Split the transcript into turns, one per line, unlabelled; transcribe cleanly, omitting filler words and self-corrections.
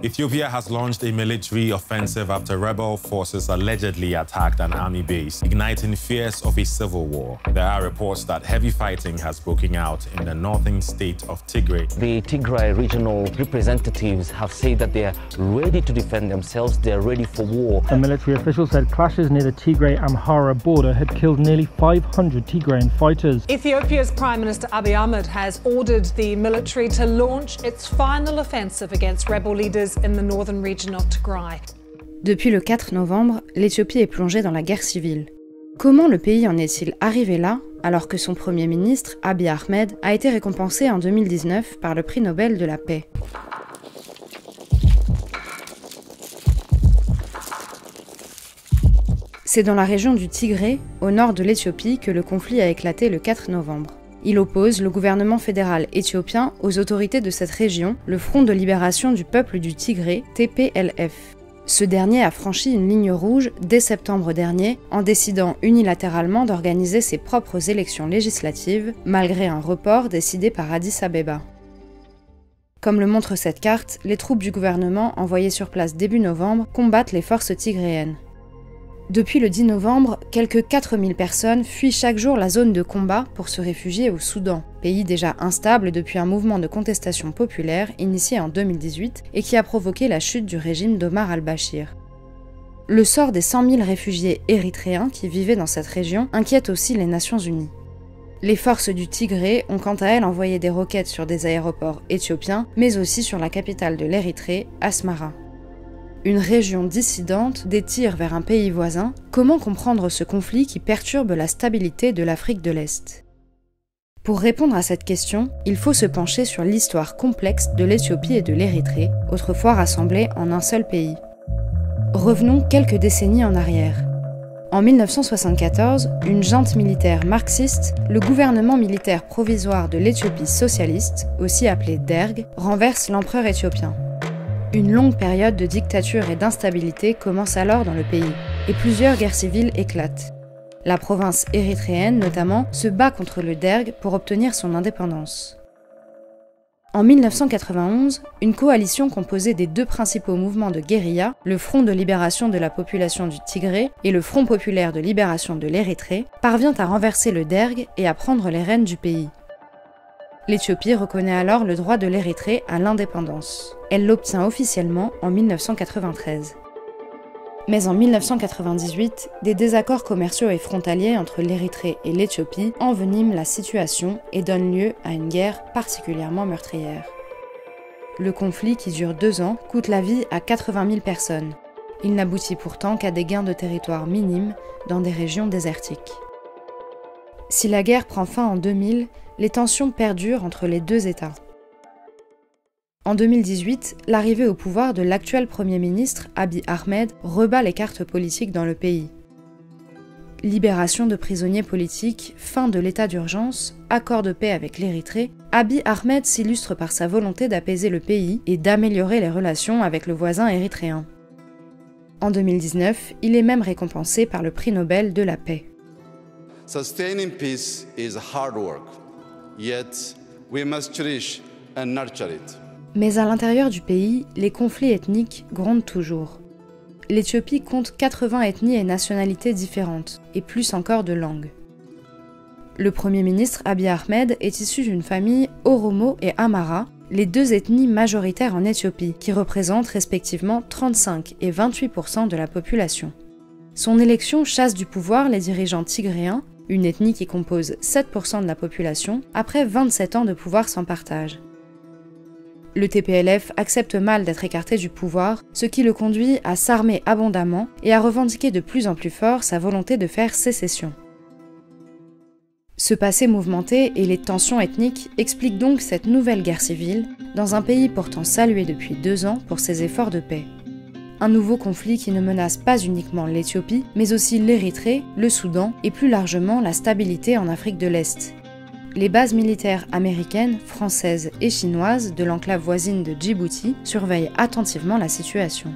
Ethiopia has launched a military offensive after rebel forces allegedly attacked an army base, igniting fears of a civil war. There are reports that heavy fighting has broken out in the northern state of Tigray.
The Tigray regional representatives have said that they are ready to defend themselves, they are ready for war.
A military official said clashes near the Tigray-Amhara border had killed nearly 500 Tigrayan fighters.
Ethiopia's Prime Minister Abiy Ahmed has ordered the military to launch its final offensive against rebel leaders in the northern region of Tigray.
Depuis le 4 novembre, l'Éthiopie est plongée dans la guerre civile. Comment le pays en est-il arrivé là, alors que son Premier ministre, Abiy Ahmed, a été récompensé en 2019 par le prix Nobel de la paix? C'est dans la région du Tigré, au nord de l'Éthiopie, que le conflit a éclaté le 4 novembre. Il oppose le gouvernement fédéral éthiopien aux autorités de cette région, le Front de libération du peuple du Tigré, TPLF. Ce dernier a franchi une ligne rouge dès septembre dernier en décidant unilatéralement d'organiser ses propres élections législatives, malgré un report décidé par Addis Abeba. Comme le montre cette carte, les troupes du gouvernement envoyées sur place début novembre combattent les forces tigréennes. Depuis le 10 novembre, quelques 4000 personnes fuient chaque jour la zone de combat pour se réfugier au Soudan, pays déjà instable depuis un mouvement de contestation populaire initié en 2018 et qui a provoqué la chute du régime d'Omar al-Bashir. Le sort des 100 000 réfugiés érythréens qui vivaient dans cette région inquiète aussi les Nations Unies. Les forces du Tigré ont quant à elles envoyé des roquettes sur des aéroports éthiopiens, mais aussi sur la capitale de l'Érythrée, Asmara. Une région dissidente, des tirs vers un pays voisin, comment comprendre ce conflit qui perturbe la stabilité de l'Afrique de l'Est? Pour répondre à cette question, il faut se pencher sur l'histoire complexe de l'Éthiopie et de l'Érythrée, autrefois rassemblées en un seul pays. Revenons quelques décennies en arrière. En 1974, une junte militaire marxiste, le gouvernement militaire provisoire de l'Éthiopie socialiste, aussi appelé DERG, renverse l'empereur éthiopien. Une longue période de dictature et d'instabilité commence alors dans le pays, et plusieurs guerres civiles éclatent. La province érythréenne, notamment, se bat contre le DERG pour obtenir son indépendance. En 1991, une coalition composée des deux principaux mouvements de guérilla, le Front de libération de la population du Tigré et le Front populaire de libération de l'Érythrée, parvient à renverser le DERG et à prendre les rênes du pays. L'Éthiopie reconnaît alors le droit de l'Érythrée à l'indépendance. Elle l'obtient officiellement en 1993. Mais en 1998, des désaccords commerciaux et frontaliers entre l'Érythrée et l'Éthiopie enveniment la situation et donnent lieu à une guerre particulièrement meurtrière. Le conflit, qui dure 2 ans, coûte la vie à 80 000 personnes. Il n'aboutit pourtant qu'à des gains de territoire minimes dans des régions désertiques. Si la guerre prend fin en 2000, les tensions perdurent entre les deux États. En 2018, l'arrivée au pouvoir de l'actuel Premier ministre, Abiy Ahmed, rebat les cartes politiques dans le pays. Libération de prisonniers politiques, fin de l'état d'urgence, accord de paix avec l'Érythrée, Abiy Ahmed s'illustre par sa volonté d'apaiser le pays et d'améliorer les relations avec le voisin érythréen. En 2019, il est même récompensé par le prix Nobel de la paix.
Sustaining peace is hard work, yet we must cherish and nurture it.
Mais à l'intérieur du pays, les conflits ethniques grondent toujours. L'Éthiopie compte 80 ethnies et nationalités différentes, et plus encore de langues. Le Premier ministre Abiy Ahmed est issu d'une famille Oromo et Amhara, les deux ethnies majoritaires en Éthiopie, qui représentent respectivement 35 et 28% de la population. Son élection chasse du pouvoir les dirigeants tigréens, une ethnie qui compose 7% de la population, après 27 ans de pouvoir sans partage. Le TPLF accepte mal d'être écarté du pouvoir, ce qui le conduit à s'armer abondamment et à revendiquer de plus en plus fort sa volonté de faire sécession. Ce passé mouvementé et les tensions ethniques expliquent donc cette nouvelle guerre civile dans un pays pourtant salué depuis 2 ans pour ses efforts de paix. Un nouveau conflit qui ne menace pas uniquement l'Éthiopie, mais aussi l'Érythrée, le Soudan et plus largement la stabilité en Afrique de l'Est. Les bases militaires américaines, françaises et chinoises de l'enclave voisine de Djibouti surveillent attentivement la situation.